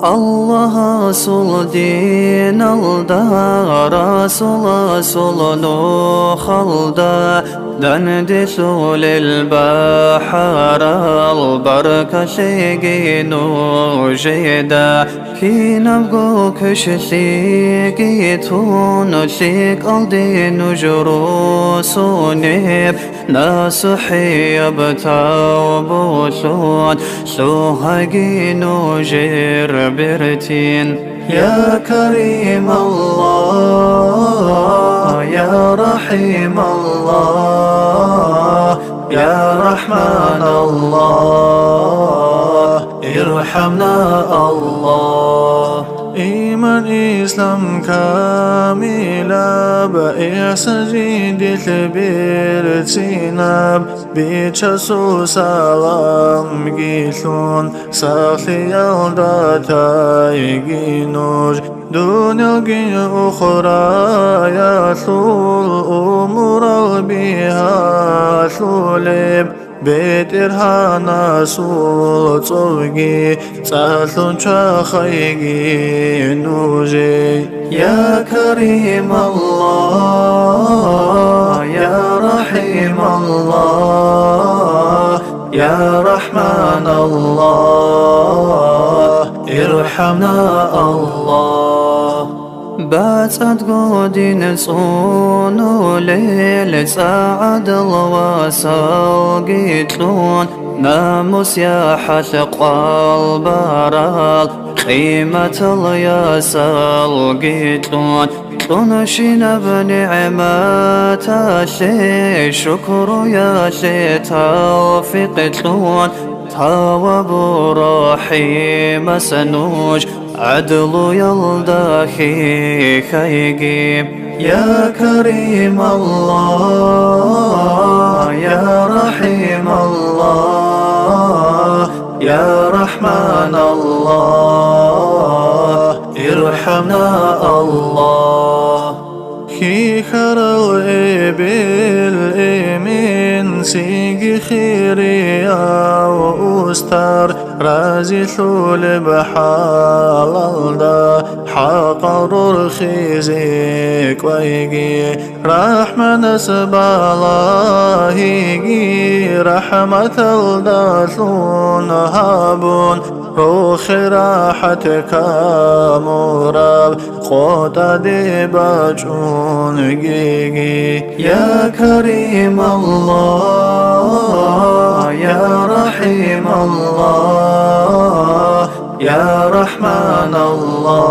Allah asıl din alda, Rasul asıl Nuh alda. دندي ثول البحر البركة شيقي نوجدا كي نبقو كشليقي تون شيك ألدي نجروس ونيب ناس حيب تاوبوثون سوهاقي نوجر برتين يا كريم الله يا رحيم الله يا رحمن الله ارحمنا الله إيمان إسلام كاملا بإحسان جديد بيرتيناب بيتشاسو سلام جيثون ساخي يالداتاي جينوج دنيا جي أخرى يثول أمور بها ثولب بيت إرهانا سول صوغي سالون شاخيجي نوجي يا كريم الله يا رحيم الله يا رحمن الله ارحمنا الله باتت قودين صونو ليل ساعد الواسل قيتلون ناموس يا حلق البرال قيمة الياسل قيتلون تنشينا بنعمات الشي شكر يا شي توفيق تلون تواب رحيم سنوج عدل يلداخي خيقيم يا كريم الله يا رحيم الله يا رحمن الله ارحمنا الله كي خرل بالإيمين سيجي خيري وأستر رازي ثول بحال الله حقر الخيزيك ويجي رحمة نسب الله يجي رحمة الداثون هابون روخ راحتك مراب قوتا ديباجون جيجي يا كريم الله يا رحيم الله يا رحمن الله